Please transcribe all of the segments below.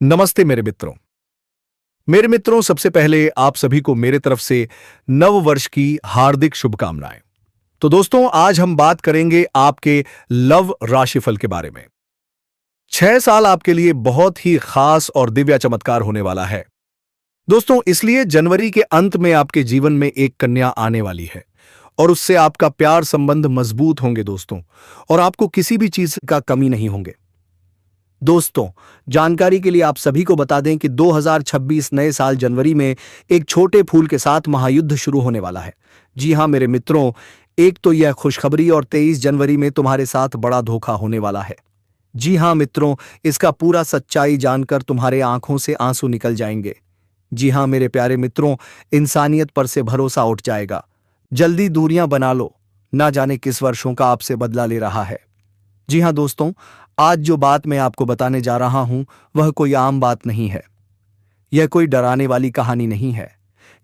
नमस्ते मेरे मित्रों सबसे पहले आप सभी को मेरे तरफ से नव वर्ष की हार्दिक शुभकामनाएं। तो दोस्तों आज हम बात करेंगे आपके लव राशिफल के बारे में। 6 साल आपके लिए बहुत ही खास और दिव्य चमत्कार होने वाला है दोस्तों, इसलिए जनवरी के अंत में आपके जीवन में एक कन्या आने वाली है और उससे आपका प्यार संबंध मजबूत होंगे दोस्तों, और आपको किसी भी चीज का कमी नहीं होंगे। दोस्तों जानकारी के लिए आप सभी को बता दें कि 2026 नए साल जनवरी में एक छोटे फूल के साथ महायुद्ध शुरू होने वाला है। जी हां मेरे मित्रों, एक तो यह खुशखबरी और 23 जनवरी में तुम्हारे साथ बड़ा धोखा होने वाला है। जी हां मित्रों, इसका पूरा सच्चाई जानकर तुम्हारे आंखों से आंसू निकल जाएंगे। जी हां मेरे प्यारे मित्रों, इंसानियत पर से भरोसा उठ जाएगा। जल्दी दूरियां बना लो, ना जाने किस वर्षों का आपसे बदला ले रहा है। जी हां दोस्तों, आज जो बात मैं आपको बताने जा रहा हूं वह कोई आम बात नहीं है। यह कोई डराने वाली कहानी नहीं है।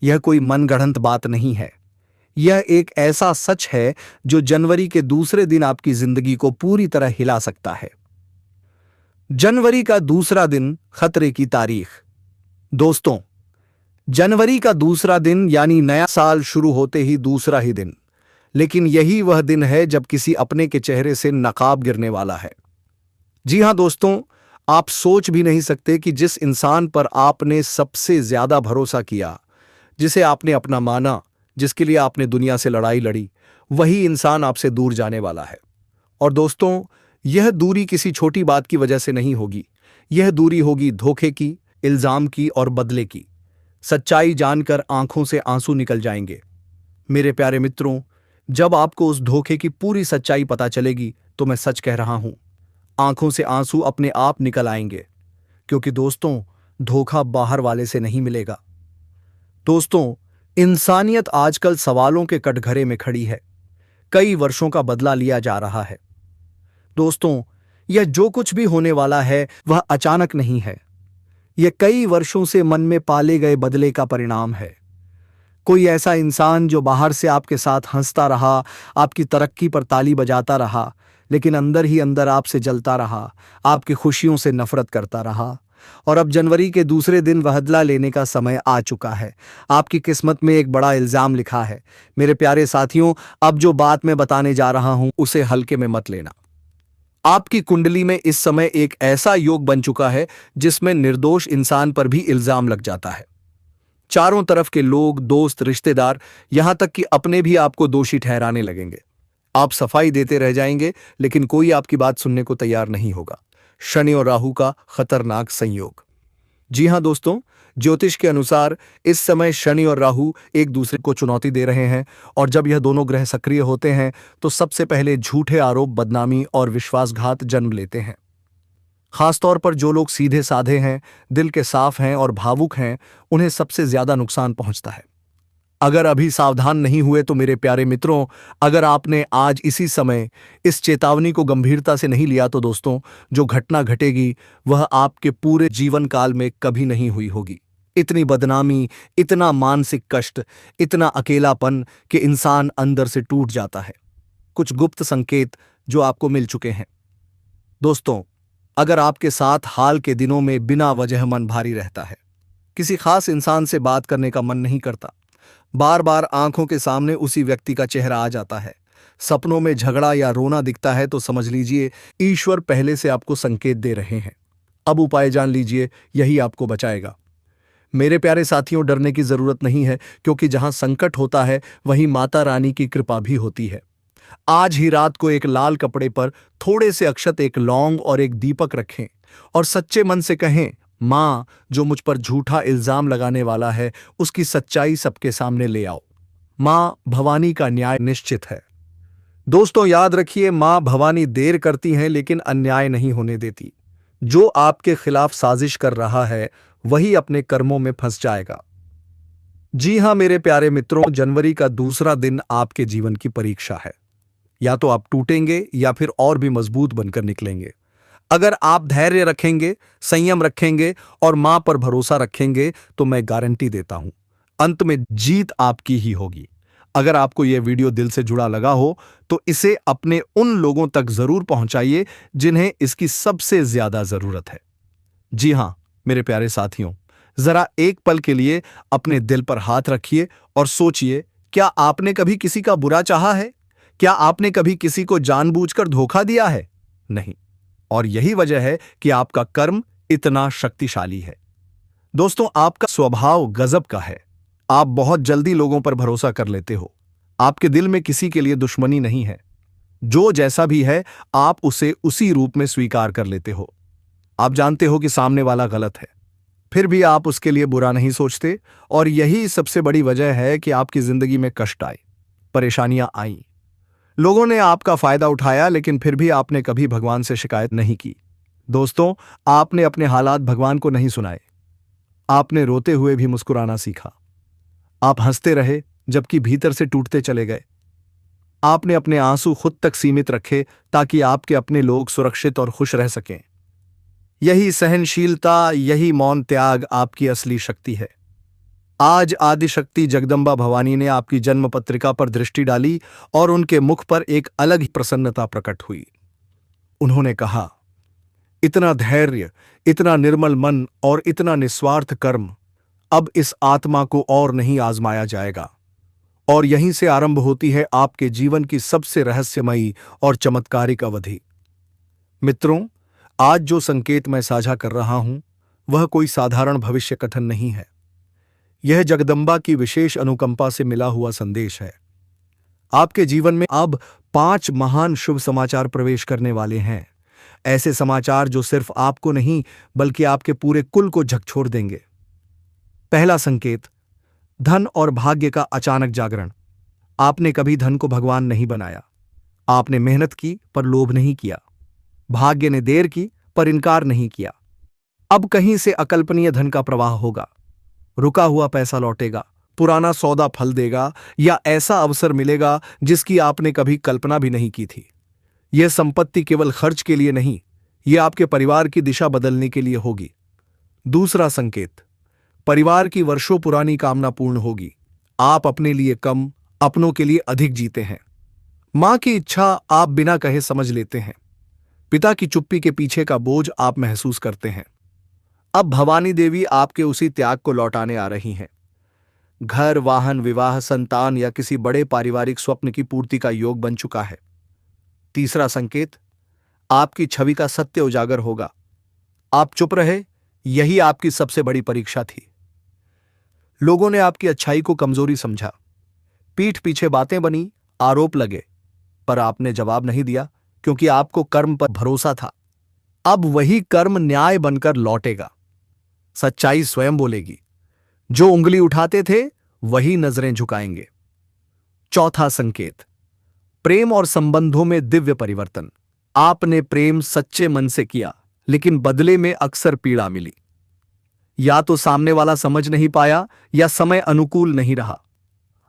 यह कोई मनगढ़ंत बात नहीं है। यह एक ऐसा सच है जो जनवरी के दूसरे दिन आपकी जिंदगी को पूरी तरह हिला सकता है। जनवरी का दूसरा दिन, खतरे की तारीख। दोस्तों जनवरी का दूसरा दिन यानी नया साल शुरू होते ही दूसरा ही दिन, लेकिन यही वह दिन है जब किसी अपने के चेहरे से नकाब गिरने वाला है। जी हां दोस्तों, आप सोच भी नहीं सकते कि जिस इंसान पर आपने सबसे ज्यादा भरोसा किया, जिसे आपने अपना माना, जिसके लिए आपने दुनिया से लड़ाई लड़ी, वही इंसान आपसे दूर जाने वाला है। और दोस्तों यह दूरी किसी छोटी बात की वजह से नहीं होगी। यह दूरी होगी धोखे की, इल्जाम की और बदले की। सच्चाई जानकर आंखों से आंसू निकल जाएंगे। मेरे प्यारे मित्रों, जब आपको उस धोखे की पूरी सच्चाई पता चलेगी तो मैं सच कह रहा हूं, आंखों से आंसू अपने आप निकल आएंगे। क्योंकि दोस्तों धोखा बाहर वाले से नहीं मिलेगा। दोस्तों इंसानियत आजकल सवालों के कटघरे में खड़ी है। कई वर्षों का बदला लिया जा रहा है। दोस्तों यह जो कुछ भी होने वाला है वह अचानक नहीं है। यह कई वर्षों से मन में पाले गए बदले का परिणाम है। कोई ऐसा इंसान जो बाहर से आपके साथ हंसता रहा, आपकी तरक्की पर ताली बजाता रहा, लेकिन अंदर ही अंदर आपसे जलता रहा, आपकी खुशियों से नफरत करता रहा। और अब जनवरी के दूसरे दिन बदला लेने का समय आ चुका है। आपकी किस्मत में एक बड़ा इल्जाम लिखा है। मेरे प्यारे साथियों, अब जो बात मैं बताने जा रहा हूं उसे हल्के में मत लेना। आपकी कुंडली में इस समय एक ऐसा योग बन चुका है जिसमें निर्दोष इंसान पर भी इल्जाम लग जाता है। चारों तरफ के लोग, दोस्त, रिश्तेदार, यहां तक कि अपने भी आपको दोषी ठहराने लगेंगे। आप सफाई देते रह जाएंगे लेकिन कोई आपकी बात सुनने को तैयार नहीं होगा। शनि और राहु का खतरनाक संयोग। जी हां दोस्तों, ज्योतिष के अनुसार इस समय शनि और राहु एक दूसरे को चुनौती दे रहे हैं, और जब यह दोनों ग्रह सक्रिय होते हैं तो सबसे पहले झूठे आरोप, बदनामी और विश्वासघात जन्म लेते हैं। खासतौर पर जो लोग सीधे साधे हैं, दिल के साफ हैं और भावुक हैं, उन्हें सबसे ज्यादा नुकसान पहुंचता है। अगर अभी सावधान नहीं हुए तो मेरे प्यारे मित्रों, अगर आपने आज इसी समय इस चेतावनी को गंभीरता से नहीं लिया तो दोस्तों जो घटना घटेगी वह आपके पूरे जीवन काल में कभी नहीं हुई होगी। इतनी बदनामी, इतना मानसिक कष्ट, इतना अकेलापन कि इंसान अंदर से टूट जाता है। कुछ गुप्त संकेत जो आपको मिल चुके हैं। दोस्तों अगर आपके साथ हाल के दिनों में बिना वजह मन भारी रहता है, किसी खास इंसान से बात करने का मन नहीं करता, बार बार आंखों के सामने उसी व्यक्ति का चेहरा आ जाता है, सपनों में झगड़ा या रोना दिखता है, तो समझ लीजिए ईश्वर पहले से आपको संकेत दे रहे हैं। अब उपाय जान लीजिए, यही आपको बचाएगा। मेरे प्यारे साथियों, डरने की जरूरत नहीं है, क्योंकि जहां संकट होता है वहीं माता रानी की कृपा भी होती है। आज ही रात को एक लाल कपड़े पर थोड़े से अक्षत, एक लौंग और एक दीपक रखें और सच्चे मन से कहें, मां जो मुझ पर झूठा इल्जाम लगाने वाला है उसकी सच्चाई सबके सामने ले आओ। मां भवानी का न्याय निश्चित है। दोस्तों याद रखिए, मां भवानी देर करती हैं लेकिन अन्याय नहीं होने देती। जो आपके खिलाफ साजिश कर रहा है वही अपने कर्मों में फंस जाएगा। जी हां मेरे प्यारे मित्रों, जनवरी का दूसरा दिन आपके जीवन की परीक्षा है। या तो आप टूटेंगे या फिर और भी मजबूत बनकर निकलेंगे। अगर आप धैर्य रखेंगे, संयम रखेंगे और मां पर भरोसा रखेंगे तो मैं गारंटी देता हूं अंत में जीत आपकी ही होगी। अगर आपको यह वीडियो दिल से जुड़ा लगा हो तो इसे अपने उन लोगों तक जरूर पहुंचाइए जिन्हें इसकी सबसे ज्यादा जरूरत है। जी हां मेरे प्यारे साथियों, जरा एक पल के लिए अपने दिल पर हाथ रखिए और सोचिए, क्या आपने कभी किसी का बुरा चाहा है? क्या आपने कभी किसी को जानबूझकर धोखा दिया है? नहीं। और यही वजह है कि आपका कर्म इतना शक्तिशाली है। दोस्तों, आपका स्वभाव गजब का है। आप बहुत जल्दी लोगों पर भरोसा कर लेते हो। आपके दिल में किसी के लिए दुश्मनी नहीं है। जो जैसा भी है, आप उसे उसी रूप में स्वीकार कर लेते हो। आप जानते हो कि सामने वाला गलत है, फिर भी आप उसके लिए बुरा नहीं सोचते। और यही सबसे बड़ी वजह है कि आपकी जिंदगी में कष्ट आए, परेशानियां आईं। लोगों ने आपका फायदा उठाया, लेकिन फिर भी आपने कभी भगवान से शिकायत नहीं की। दोस्तों, आपने अपने हालात भगवान को नहीं सुनाए। आपने रोते हुए भी मुस्कुराना सीखा। आप हंसते रहे जबकि भीतर से टूटते चले गए। आपने अपने आंसू खुद तक सीमित रखे ताकि आपके अपने लोग सुरक्षित और खुश रह सकें। यही सहनशीलता, यही मौन त्याग आपकी असली शक्ति है। आज आदिशक्ति जगदंबा भवानी ने आपकी जन्म पत्रिका पर दृष्टि डाली और उनके मुख पर एक अलग ही प्रसन्नता प्रकट हुई। उन्होंने कहा, इतना धैर्य, इतना निर्मल मन और इतना निस्वार्थ कर्म, अब इस आत्मा को और नहीं आजमाया जाएगा। और यहीं से आरंभ होती है आपके जीवन की सबसे रहस्यमयी और चमत्कारिक अवधि। मित्रों, आज जो संकेत मैं साझा कर रहा हूं, वह कोई साधारण भविष्य कथन नहीं है। यह जगदंबा की विशेष अनुकंपा से मिला हुआ संदेश है। आपके जीवन में अब 5 महान शुभ समाचार प्रवेश करने वाले हैं। ऐसे समाचार जो सिर्फ आपको नहीं, बल्कि आपके पूरे कुल को झकझोर देंगे। पहला संकेत, धन और भाग्य का अचानक जागरण। आपने कभी धन को भगवान नहीं बनाया। आपने मेहनत की पर लोभ नहीं किया। भाग्य ने देर की पर इनकार नहीं किया। अब कहीं से अकल्पनीय धन का प्रवाह होगा। रुका हुआ पैसा लौटेगा, पुराना सौदा फल देगा, या ऐसा अवसर मिलेगा जिसकी आपने कभी कल्पना भी नहीं की थी। यह संपत्ति केवल खर्च के लिए नहीं, यह आपके परिवार की दिशा बदलने के लिए होगी। दूसरा संकेत, परिवार की वर्षों पुरानी कामना पूर्ण होगी। आप अपने लिए कम, अपनों के लिए अधिक जीते हैं। मां की इच्छा आप बिना कहे समझ लेते हैं। पिता की चुप्पी के पीछे का बोझ आप महसूस करते हैं। अब भवानी देवी आपके उसी त्याग को लौटाने आ रही हैं। घर, वाहन, विवाह, संतान या किसी बड़े पारिवारिक स्वप्न की पूर्ति का योग बन चुका है। तीसरा संकेत, आपकी छवि का सत्य उजागर होगा। आप चुप रहे, यही आपकी सबसे बड़ी परीक्षा थी। लोगों ने आपकी अच्छाई को कमजोरी समझा। पीठ पीछे बातें बनी, आरोप लगे, पर आपने जवाब नहीं दिया क्योंकि आपको कर्म पर भरोसा था। अब वही कर्म न्याय बनकर लौटेगा। सच्चाई स्वयं बोलेगी। जो उंगली उठाते थे वही नजरें झुकाएंगे। चौथा संकेत, प्रेम और संबंधों में दिव्य परिवर्तन। आपने प्रेम सच्चे मन से किया, लेकिन बदले में अक्सर पीड़ा मिली। या तो सामने वाला समझ नहीं पाया या समय अनुकूल नहीं रहा।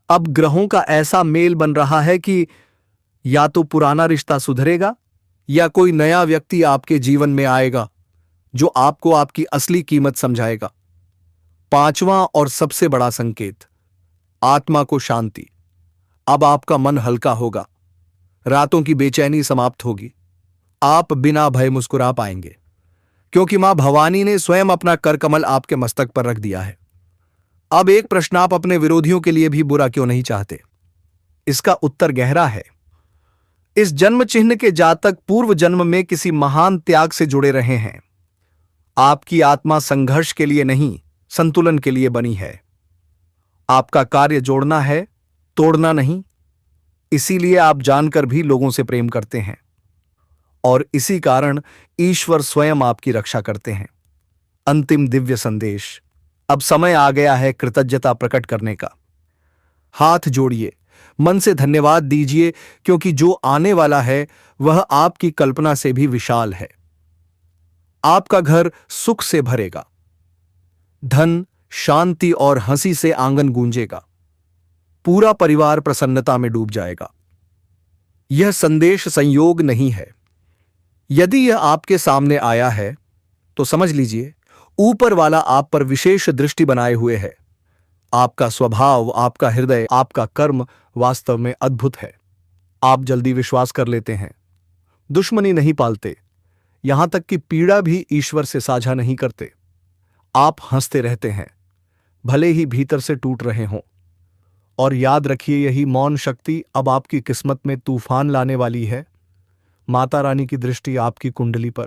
अब ग्रहों का ऐसा मेल बन रहा है कि या तो पुराना रिश्ता सुधरेगा या कोई नया व्यक्ति आपके जीवन में आएगा जो आपको आपकी असली कीमत समझाएगा। पांचवां और सबसे बड़ा संकेत, आत्मा को शांति। अब आपका मन हल्का होगा। रातों की बेचैनी समाप्त होगी। आप बिना भय मुस्कुरा पाएंगे, क्योंकि मां भवानी ने स्वयं अपना करकमल आपके मस्तक पर रख दिया है। अब एक प्रश्न, आप अपने विरोधियों के लिए भी बुरा क्यों नहीं चाहते? इसका उत्तर गहरा है। इस जन्म चिन्ह के जातक पूर्व जन्म में किसी महान त्याग से जुड़े रहे हैं। आपकी आत्मा संघर्ष के लिए नहीं, संतुलन के लिए बनी है। आपका कार्य जोड़ना है, तोड़ना नहीं। इसीलिए आप जानकर भी लोगों से प्रेम करते हैं, और इसी कारण ईश्वर स्वयं आपकी रक्षा करते हैं। अंतिम दिव्य संदेश, अब समय आ गया है कृतज्ञता प्रकट करने का। हाथ जोड़िए, मन से धन्यवाद दीजिए, क्योंकि जो आने वाला है वह आपकी कल्पना से भी विशाल है। आपका घर सुख से भरेगा। धन, शांति और हंसी से आंगन गूंजेगा। पूरा परिवार प्रसन्नता में डूब जाएगा। यह संदेश संयोग नहीं है। यदि यह आपके सामने आया है तो समझ लीजिए ऊपर वाला आप पर विशेष दृष्टि बनाए हुए है। आपका स्वभाव, आपका हृदय, आपका कर्म वास्तव में अद्भुत है। आप जल्दी विश्वास कर लेते हैं, दुश्मनी नहीं पालते, यहां तक कि पीड़ा भी ईश्वर से साझा नहीं करते। आप हंसते रहते हैं, भले ही भीतर से टूट रहे हों। और याद रखिए, यही मौन शक्ति अब आपकी किस्मत में तूफान लाने वाली है। माता रानी की दृष्टि आपकी कुंडली पर।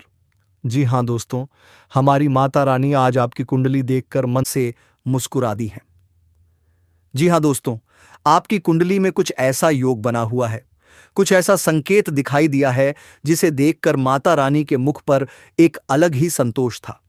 जी हाँ दोस्तों, हमारी माता रानी आज आपकी कुंडली देखकर मन से मुस्कुरा दी है। जी हाँ दोस्तों, आपकी कुंडली में कुछ ऐसा योग बना हुआ है, कुछ ऐसा संकेत दिखाई दिया है जिसे देखकर माता रानी के मुख पर एक अलग ही संतोष था।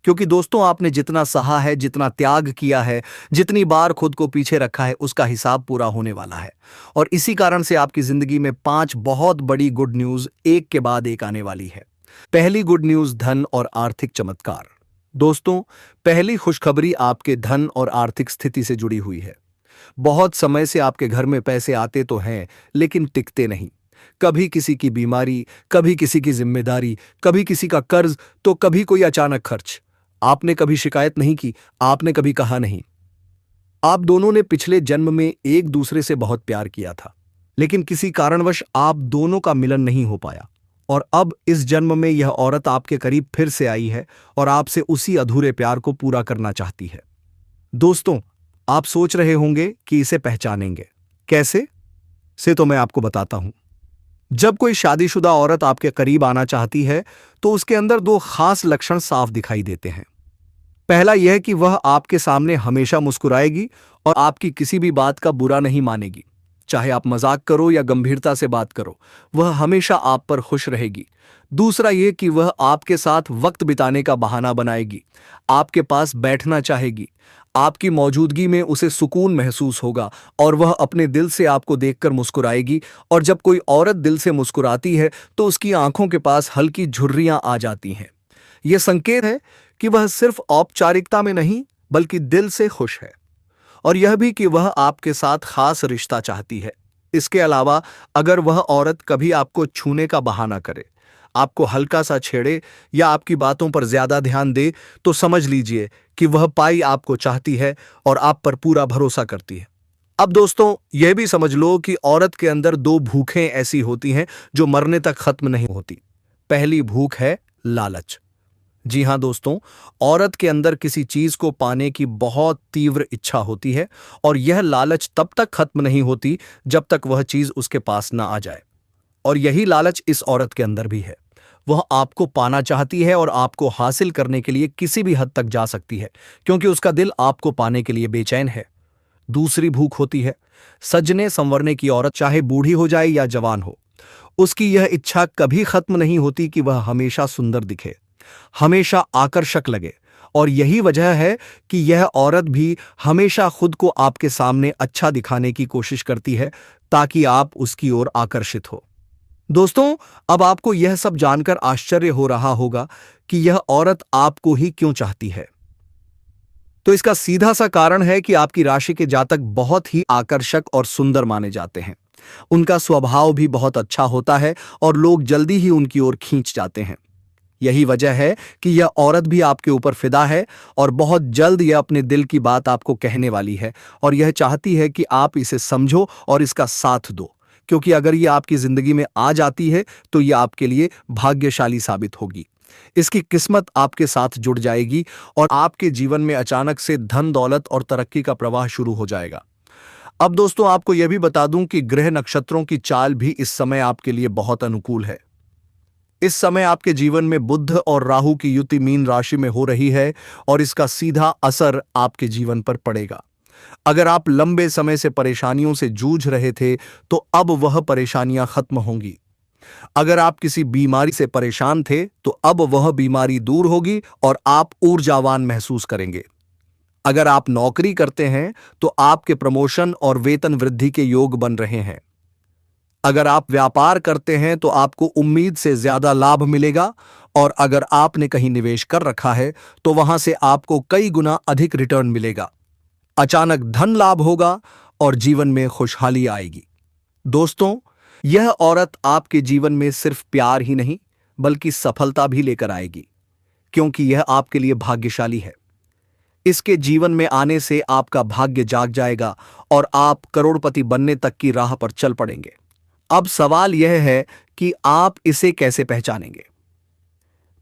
क्योंकि दोस्तों, आपने जितना सहा है, जितना त्याग किया है, जितनी बार खुद को पीछे रखा है, उसका हिसाब पूरा होने वाला है। और इसी कारण से आपकी जिंदगी में 5 बहुत बड़ी गुड न्यूज एक के बाद एक आने वाली है। पहली गुड न्यूज, धन और आर्थिक चमत्कार। दोस्तों, पहली खुशखबरी आपके धन और आर्थिक स्थिति से जुड़ी हुई है। बहुत समय से आपके घर में पैसे आते तो हैं, लेकिन टिकते नहीं। कभी किसी की बीमारी, कभी किसी की जिम्मेदारी, कभी किसी का कर्ज, तो कभी कोई अचानक खर्च। आपने कभी शिकायत नहीं की, आपने कभी कहा नहीं। आप दोनों ने पिछले जन्म में एक दूसरे से बहुत प्यार किया था, लेकिन किसी कारणवश आप दोनों का मिलन नहीं हो पाया। और अब इस जन्म में यह औरत आपके करीब फिर से आई है और आपसे उसी अधूरे प्यार को पूरा करना चाहती है। दोस्तों, आप सोच रहे होंगे कि इसे पहचानेंगे कैसे से, तो मैं आपको बताता हूं। जब कोई शादीशुदा औरत आपके करीब आना चाहती है, तो उसके अंदर 2 खास लक्षण साफ दिखाई देते हैं। पहला यह कि वह आपके सामने हमेशा मुस्कुराएगी और आपकी किसी भी बात का बुरा नहीं मानेगी। चाहे आप मजाक करो या गंभीरता से बात करो, वह हमेशा आप पर खुश रहेगी। दूसरा यह कि वह आपके साथ वक्त बिताने का बहाना बनाएगी, आपके पास बैठना चाहेगी। आपकी मौजूदगी में उसे सुकून महसूस होगा और वह अपने दिल से आपको देखकर मुस्कुराएगी। और जब कोई औरत दिल से मुस्कुराती है, तो उसकी आंखों के पास हल्की झुर्रियां आ जाती हैं। यह संकेत है कि वह सिर्फ औपचारिकता में नहीं, बल्कि दिल से खुश है। और यह भी कि वह आपके साथ खास रिश्ता चाहती है। इसके अलावा अगर वह औरत कभी आपको छूने का बहाना करे, आपको हल्का सा छेड़े या आपकी बातों पर ज्यादा ध्यान दे, तो समझ लीजिए कि वह पाई आपको चाहती है और आप पर पूरा भरोसा करती है। अब दोस्तों, यह भी समझ लो कि औरत के अंदर 2 भूखें ऐसी होती हैं जो मरने तक खत्म नहीं होती। पहली भूख है लालच। जी हां दोस्तों, औरत के अंदर किसी चीज को पाने की बहुत तीव्र इच्छा होती है और यह लालच तब तक खत्म नहीं होती जब तक वह चीज उसके पास ना आ जाए। और यही लालच इस औरत के अंदर भी है। वह आपको पाना चाहती है और आपको हासिल करने के लिए किसी भी हद तक जा सकती है, क्योंकि उसका दिल आपको पाने के लिए बेचैन है। दूसरी भूख होती है सजने संवरने की औरत, चाहे बूढ़ी हो जाए या जवान हो। उसकी यह इच्छा कभी खत्म नहीं होती कि वह हमेशा सुंदर दिखे, हमेशा आकर्षक लगे। और यही वजह है कि यह औरत भी हमेशा खुद को आपके सामने अच्छा दिखाने की कोशिश करती है, ताकि आप उसकी ओर आकर्षित हो। दोस्तों, अब आपको यह सब जानकर आश्चर्य हो रहा होगा कि यह औरत आपको ही क्यों चाहती है। तो इसका सीधा सा कारण है कि आपकी राशि के जातक बहुत ही आकर्षक और सुंदर माने जाते हैं। उनका स्वभाव भी बहुत अच्छा होता है और लोग जल्दी ही उनकी ओर खींच जाते हैं। यही वजह है कि यह औरत भी आपके ऊपर फिदा है और बहुत जल्द यह अपने दिल की बात आपको कहने वाली है और यह चाहती है कि आप इसे समझो और इसका साथ दो। क्योंकि अगर यह आपकी जिंदगी में आ जाती है, तो यह आपके लिए भाग्यशाली साबित होगी। इसकी किस्मत आपके साथ जुड़ जाएगी और आपके जीवन में अचानक से धन दौलत और तरक्की का प्रवाह शुरू हो जाएगा। अब दोस्तों, आपको यह भी बता दूं कि ग्रह नक्षत्रों की चाल भी इस समय आपके लिए बहुत अनुकूल है। इस समय आपके जीवन में बुध और राहु की युति मीन राशि में हो रही है और इसका सीधा असर आपके जीवन पर पड़ेगा। अगर आप लंबे समय से परेशानियों से जूझ रहे थे, तो अब वह परेशानियां खत्म होंगी। अगर आप किसी बीमारी से परेशान थे, तो अब वह बीमारी दूर होगी और आप ऊर्जावान महसूस करेंगे। अगर आप नौकरी करते हैं, तो आपके प्रमोशन और वेतन वृद्धि के योग बन रहे हैं। अगर आप व्यापार करते हैं, तो आपको उम्मीद से ज्यादा लाभ मिलेगा। और अगर आपने कहीं निवेश कर रखा है, तो वहां से आपको कई गुना अधिक रिटर्न मिलेगा। अचानक धन लाभ होगा और जीवन में खुशहाली आएगी। दोस्तों, यह औरत आपके जीवन में सिर्फ प्यार ही नहीं, बल्कि सफलता भी लेकर आएगी, क्योंकि यह आपके लिए भाग्यशाली है। इसके जीवन में आने से आपका भाग्य जाग जाएगा और आप करोड़पति बनने तक की राह पर चल पड़ेंगे। अब सवाल यह है कि आप इसे कैसे पहचानेंगे।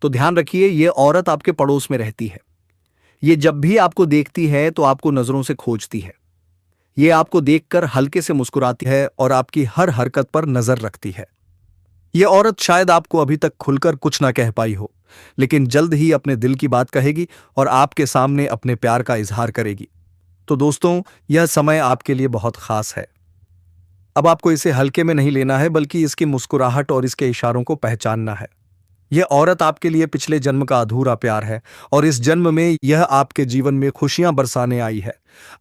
तो ध्यान रखिए, यह औरत आपके पड़ोस में रहती है। ये जब भी आपको देखती है तो आपको नजरों से खोजती है। ये आपको देखकर हल्के से मुस्कुराती है और आपकी हर हरकत पर नजर रखती है। ये औरत शायद आपको अभी तक खुलकर कुछ ना कह पाई हो, लेकिन जल्द ही अपने दिल की बात कहेगी और आपके सामने अपने प्यार का इजहार करेगी। तो दोस्तों, यह समय आपके लिए बहुत खास है। अब आपको इसे हल्के में नहीं लेना है, बल्कि इसकी मुस्कुराहट और इसके इशारों को पहचानना है। यह औरत आपके लिए पिछले जन्म का अधूरा प्यार है और इस जन्म में यह आपके जीवन में खुशियां बरसाने आई है।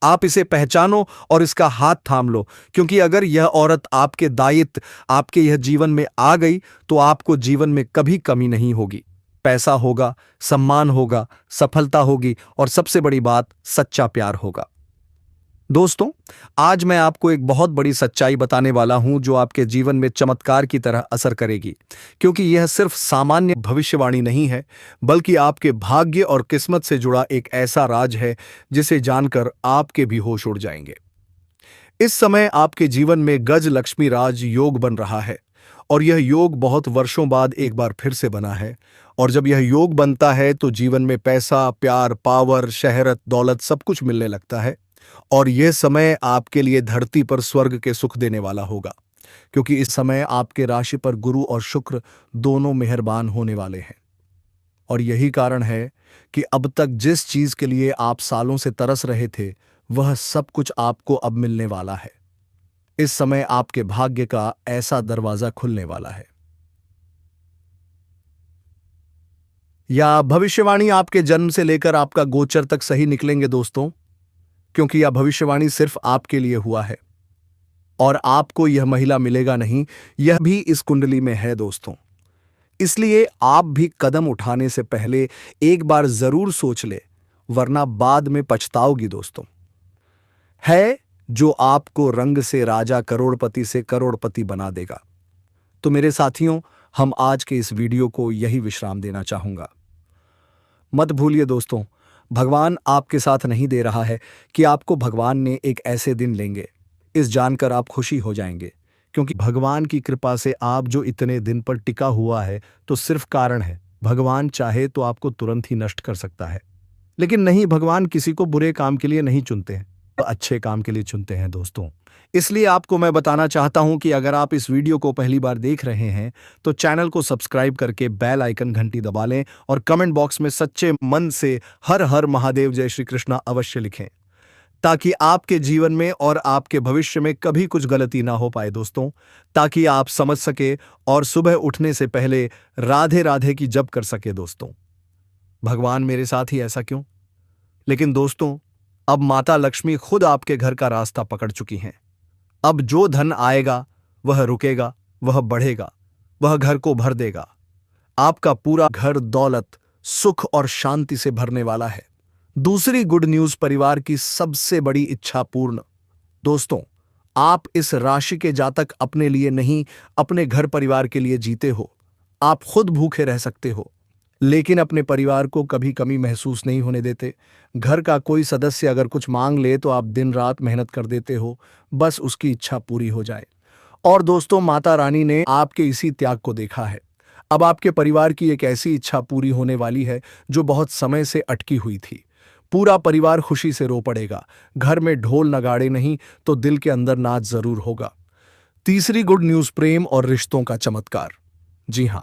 आप इसे पहचानो और इसका हाथ थाम लो, क्योंकि अगर यह औरत आपके दायित्व आपके यह जीवन में आ गई तो आपको जीवन में कभी कमी नहीं होगी। पैसा होगा, सम्मान होगा, सफलता होगी और सबसे बड़ी बात, सच्चा प्यार होगा। दोस्तों, आज मैं आपको एक बहुत बड़ी सच्चाई बताने वाला हूं जो आपके जीवन में चमत्कार की तरह असर करेगी, क्योंकि यह सिर्फ सामान्य भविष्यवाणी नहीं है, बल्कि आपके भाग्य और किस्मत से जुड़ा एक ऐसा राज है जिसे जानकर आपके भी होश उड़ जाएंगे। इस समय आपके जीवन में गज लक्ष्मी राज योग बन रहा है और यह योग बहुत वर्षों बाद एक बार फिर से बना है। और जब यह योग बनता है तो जीवन में पैसा, प्यार, पावर, शहरत, दौलत सब कुछ मिलने लगता है। और यह समय आपके लिए धरती पर स्वर्ग के सुख देने वाला होगा, क्योंकि इस समय आपके राशि पर गुरु और शुक्र दोनों मेहरबान होने वाले हैं। और यही कारण है कि अब तक जिस चीज के लिए आप सालों से तरस रहे थे, वह सब कुछ आपको अब मिलने वाला है। इस समय आपके भाग्य का ऐसा दरवाजा खुलने वाला है। या भविष्यवाणी आपके जन्म से लेकर आपका गोचर तक सही निकलेंगे दोस्तों, क्योंकि यह भविष्यवाणी सिर्फ आपके लिए हुआ है और आपको यह महिला मिलेगा नहीं, यह भी इस कुंडली में है दोस्तों। इसलिए आप भी कदम उठाने से पहले एक बार जरूर सोच ले, वरना बाद में पछताओगी दोस्तों। है जो आपको रंग से राजा, करोड़पति से करोड़पति बना देगा। तो मेरे साथियों, हम आज के इस वीडियो को यही विश्राम देना चाहूंगा। मत भूलिए दोस्तों, भगवान आपके साथ नहीं दे रहा है कि आपको भगवान ने एक ऐसे दिन लेंगे। इस जानकर आप खुशी हो जाएंगे, क्योंकि भगवान की कृपा से आप जो इतने दिन पर टिका हुआ है तो सिर्फ कारण है। भगवान चाहे तो आपको तुरंत ही नष्ट कर सकता है, लेकिन नहीं, भगवान किसी को बुरे काम के लिए नहीं चुनते हैं, तो अच्छे काम के लिए चुनते हैं दोस्तों। इसलिए आपको मैं बताना चाहता हूं कि अगर आप इस वीडियो को पहली बार देख रहे हैं तो चैनल को सब्सक्राइब करके बेल आइकन घंटी दबा लें और कमेंट बॉक्स में सच्चे मन से हर हर महादेव, जय श्री कृष्णा अवश्य लिखें, ताकि आपके जीवन में और आपके भविष्य में कभी कुछ गलती ना हो पाए दोस्तों, ताकि आप समझ सके और सुबह उठने से पहले राधे राधे की जप कर सके दोस्तों। भगवान मेरे साथ ही ऐसा क्यों? लेकिन दोस्तों, अब माता लक्ष्मी खुद आपके घर का रास्ता पकड़ चुकी हैं। अब जो धन आएगा वह रुकेगा, वह बढ़ेगा, वह घर को भर देगा। आपका पूरा घर दौलत, सुख और शांति से भरने वाला है। दूसरी गुड न्यूज, परिवार की सबसे बड़ी इच्छा पूर्ण। दोस्तों, आप इस राशि के जातक अपने लिए नहीं, अपने घर परिवार के लिए जीते हो। आप खुद भूखे रह सकते हो, लेकिन अपने परिवार को कभी कमी महसूस नहीं होने देते। घर का कोई सदस्य अगर कुछ मांग ले तो आप दिन रात मेहनत कर देते हो, बस उसकी इच्छा पूरी हो जाए। और दोस्तों, माता रानी ने आपके इसी त्याग को देखा है। अब आपके परिवार की एक ऐसी इच्छा पूरी होने वाली है जो बहुत समय से अटकी हुई थी। पूरा परिवार खुशी से रो पड़ेगा। घर में ढोल नगाड़े नहीं तो दिल के अंदर नाच जरूर होगा। तीसरी गुड न्यूज, प्रेम और रिश्तों का चमत्कार। जी हां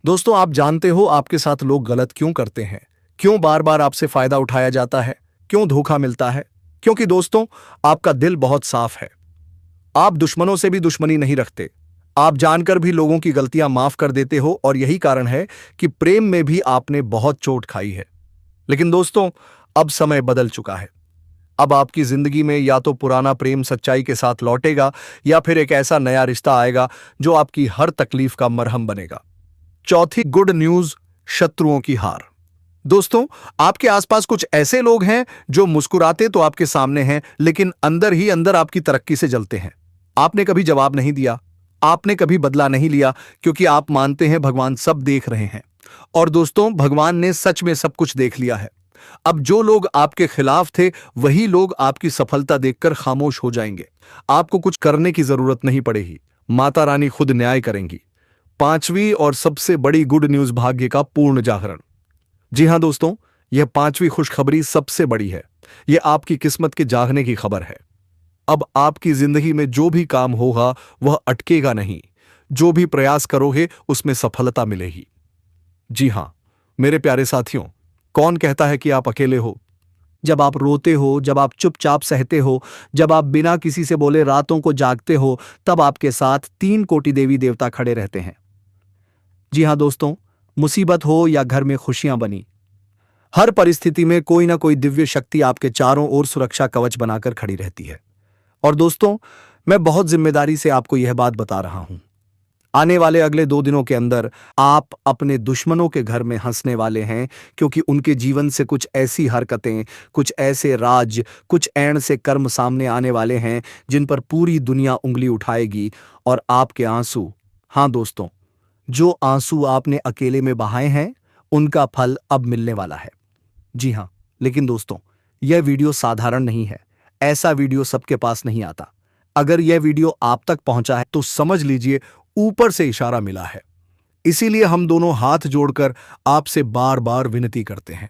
दोस्तों, आप जानते हो आपके साथ लोग गलत क्यों करते हैं, क्यों बार बार आपसे फायदा उठाया जाता है, क्यों धोखा मिलता है? क्योंकि दोस्तों, आपका दिल बहुत साफ है। आप दुश्मनों से भी दुश्मनी नहीं रखते। आप जानकर भी लोगों की गलतियां माफ कर देते हो और यही कारण है कि प्रेम में भी आपने बहुत चोट खाई है। लेकिन दोस्तों, अब समय बदल चुका है। अब आपकी जिंदगी में या तो पुराना प्रेम सच्चाई के साथ लौटेगा या फिर एक ऐसा नया रिश्ता आएगा जो आपकी हर तकलीफ का मरहम बनेगा। चौथी गुड न्यूज, शत्रुओं की हार। दोस्तों, आपके आसपास कुछ ऐसे लोग हैं जो मुस्कुराते तो आपके सामने हैं, लेकिन अंदर ही अंदर आपकी तरक्की से जलते हैं। आपने कभी जवाब नहीं दिया, आपने कभी बदला नहीं लिया, क्योंकि आप मानते हैं भगवान सब देख रहे हैं। और दोस्तों, भगवान ने सच में सब कुछ देख लिया है। अब जो लोग आपके खिलाफ थे, वही लोग आपकी सफलता देखकर खामोश हो जाएंगे। आपको कुछ करने की जरूरत नहीं पड़ेगी, माता रानी खुद न्याय करेंगी। पांचवी और सबसे बड़ी गुड न्यूज, भाग्य का पूर्ण जागरण। जी हां दोस्तों, यह पांचवी खुशखबरी सबसे बड़ी है। यह आपकी किस्मत के जागने की खबर है। अब आपकी जिंदगी में जो भी काम होगा वह अटकेगा नहीं। जो भी प्रयास करोगे उसमें सफलता मिलेगी। जी हां, मेरे प्यारे साथियों, कौन कहता है कि आप अकेले हो? जब आप रोते हो, जब आप चुपचाप सहते हो, जब आप बिना किसी से बोले रातों को जागते हो, तब आपके साथ 3 कोटि देवी देवता खड़े रहते हैं। जी हां दोस्तों, मुसीबत हो या घर में खुशियां बनी, हर परिस्थिति में कोई ना कोई दिव्य शक्ति आपके चारों ओर सुरक्षा कवच बनाकर खड़ी रहती है। और दोस्तों, मैं बहुत जिम्मेदारी से आपको यह बात बता रहा हूं। आने वाले अगले 2 दिनों के अंदर आप अपने दुश्मनों के घर में हंसने वाले हैं, क्योंकि उनके जीवन से कुछ ऐसी हरकतें, कुछ ऐसे राज, कुछ ऐण से कर्म सामने आने वाले हैं जिन पर पूरी दुनिया उंगली उठाएगी। और आपके आंसू, हाँ दोस्तों, जो आंसू आपने अकेले में बहाए हैं, उनका फल अब मिलने वाला है। जी हाँ, लेकिन दोस्तों, यह वीडियो साधारण नहीं है। ऐसा वीडियो सबके पास नहीं आता। अगर यह वीडियो आप तक पहुंचा है तो समझ लीजिए ऊपर से इशारा मिला है। इसीलिए हम दोनों हाथ जोड़कर आपसे बार बार विनती करते हैं,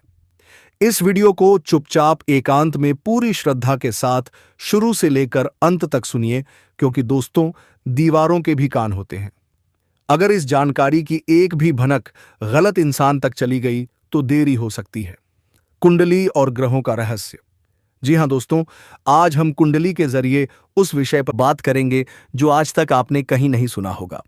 इस वीडियो को चुपचाप एकांत में पूरी श्रद्धा के साथ शुरू से लेकर अंत तक सुनिए, क्योंकि दोस्तों, दीवारों के भी कान होते हैं। अगर इस जानकारी की एक भी भनक गलत इंसान तक चली गई तो देरी हो सकती है। कुंडली और ग्रहों का रहस्य। जी हां दोस्तों, आज हम कुंडली के जरिए उस विषय पर बात करेंगे जो आज तक आपने कहीं नहीं सुना होगा।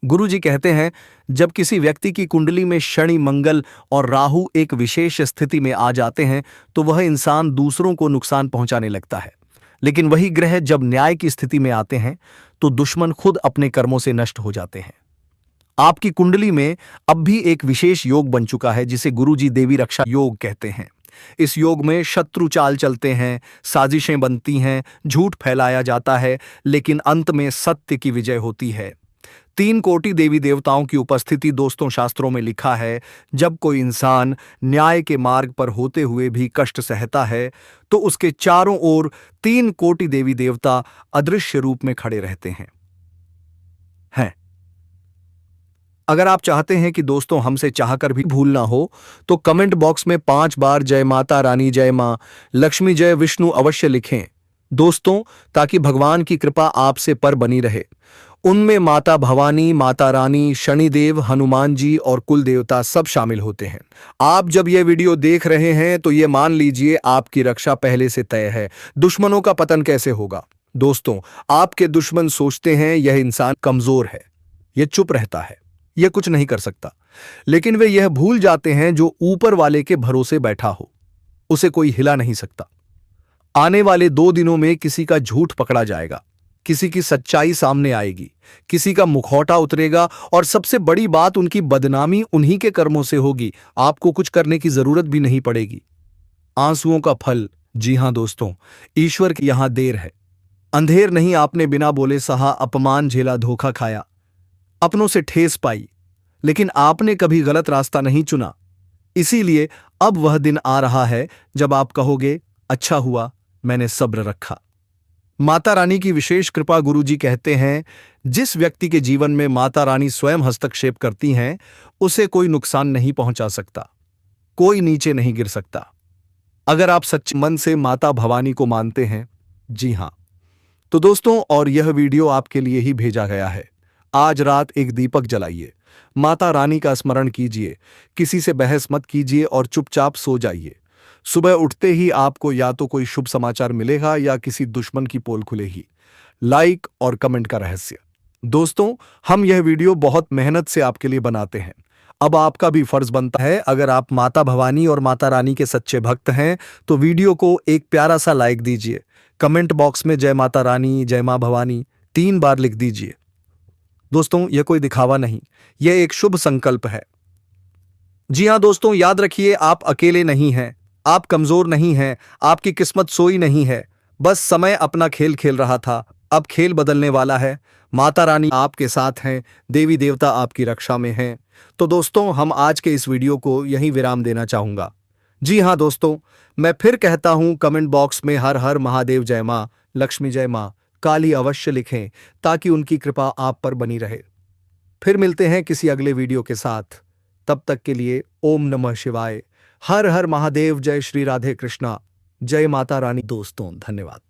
गुरुजी कहते हैं, जब किसी व्यक्ति की कुंडली में शनि, मंगल और राहु एक विशेष स्थिति में आ जाते हैं तो वह इंसान दूसरों को नुकसान पहुंचाने लगता है। लेकिन वही ग्रह जब न्याय की स्थिति में आते हैं तो दुश्मन खुद अपने कर्मों से नष्ट हो जाते हैं। आपकी कुंडली में अब भी एक विशेष योग बन चुका है जिसे गुरुजी देवी रक्षा योग कहते हैं। इस योग में शत्रु चाल चलते हैं, साजिशें बनती हैं, झूठ फैलाया जाता है, लेकिन अंत में सत्य की विजय होती है। 3 कोटि देवी देवताओं की उपस्थिति। दोस्तों, शास्त्रों में लिखा है, जब कोई इंसान न्याय के मार्ग पर होते हुए भी कष्ट सहता है तो उसके चारों ओर 3 कोटि देवी देवता अदृश्य रूप में खड़े रहते हैं। अगर आप चाहते हैं कि दोस्तों हमसे चाहकर भी भूल ना हो तो कमेंट बॉक्स में 5 बार जय माता रानी, जय मां लक्ष्मी, जय विष्णु अवश्य लिखें दोस्तों, ताकि भगवान की कृपा आपसे पर बनी रहे। उनमें माता भवानी, माता रानी, शनिदेव, हनुमान जी और कुल देवता सब शामिल होते हैं। आप जब यह वीडियो देख रहे हैं तो यह मान लीजिए आपकी रक्षा पहले से तय है। दुश्मनों का पतन कैसे होगा? दोस्तों, आपके दुश्मन सोचते हैं यह इंसान कमजोर है, यह चुप रहता है, यह कुछ नहीं कर सकता, लेकिन वे यह भूल जाते हैं जो ऊपर वाले के भरोसे बैठा हो उसे कोई हिला नहीं सकता। आने वाले 2 दिनों में किसी का झूठ पकड़ा जाएगा, किसी की सच्चाई सामने आएगी, किसी का मुखौटा उतरेगा और सबसे बड़ी बात, उनकी बदनामी उन्हीं के कर्मों से होगी। आपको कुछ करने की जरूरत भी नहीं पड़ेगी। आंसुओं का फल। जी हां दोस्तों, ईश्वर की यहां देर है। अंधेर नहीं, आपने बिना बोले सहा, अपमान झेला, धोखा खाया, अपनों से ठेस पाई, लेकिन आपने कभी गलत रास्ता नहीं चुना। इसीलिए अब वह दिन आ रहा है जब आप कहोगे, अच्छा हुआ मैंने सब्र रखा। माता रानी की विशेष कृपा। गुरुजी कहते हैं, जिस व्यक्ति के जीवन में माता रानी स्वयं हस्तक्षेप करती हैं उसे कोई नुकसान नहीं पहुंचा सकता, कोई नीचे नहीं गिर सकता। अगर आप सच्चे मन से माता भवानी को मानते हैं, जी हां, तो दोस्तों, और यह वीडियो आपके लिए ही भेजा गया है। आज रात एक दीपक जलाइए, माता रानी का स्मरण कीजिए, किसी से बहस मत कीजिए और चुपचाप सो जाइए। सुबह उठते ही आपको या तो कोई शुभ समाचार मिलेगा या किसी दुश्मन की पोल खुलेगी। लाइक और कमेंट का रहस्य। दोस्तों, हम यह वीडियो बहुत मेहनत से आपके लिए बनाते हैं। अब आपका भी फर्ज बनता है, अगर आप माता भवानी और माता रानी के सच्चे भक्त हैं तो वीडियो को एक प्यारा सा लाइक दीजिए। कमेंट बॉक्स में जय माता रानी, जय मां भवानी 3 बार लिख दीजिए। दोस्तों, यह कोई दिखावा नहीं, यह एक शुभ संकल्प है। जी हां दोस्तों, याद रखिए, आप अकेले नहीं हैं, आप कमजोर नहीं हैं, आपकी किस्मत सोई नहीं है। बस समय अपना खेल खेल रहा था, अब खेल बदलने वाला है। माता रानी आपके साथ हैं, देवी देवता आपकी रक्षा में हैं। तो दोस्तों, हम आज के इस वीडियो को यहीं विराम देना चाहूंगा। जी हां दोस्तों, मैं फिर कहता हूं, कमेंट बॉक्स में हर हर महादेव, जय मां लक्ष्मी, जय मां काली अवश्य लिखें, ताकि उनकी कृपा आप पर बनी रहे। फिर मिलते हैं किसी अगले वीडियो के साथ। तब तक के लिए ओम नमः शिवाय। हर हर महादेव। जय श्री राधे कृष्णा। जय माता रानी। दोस्तों धन्यवाद।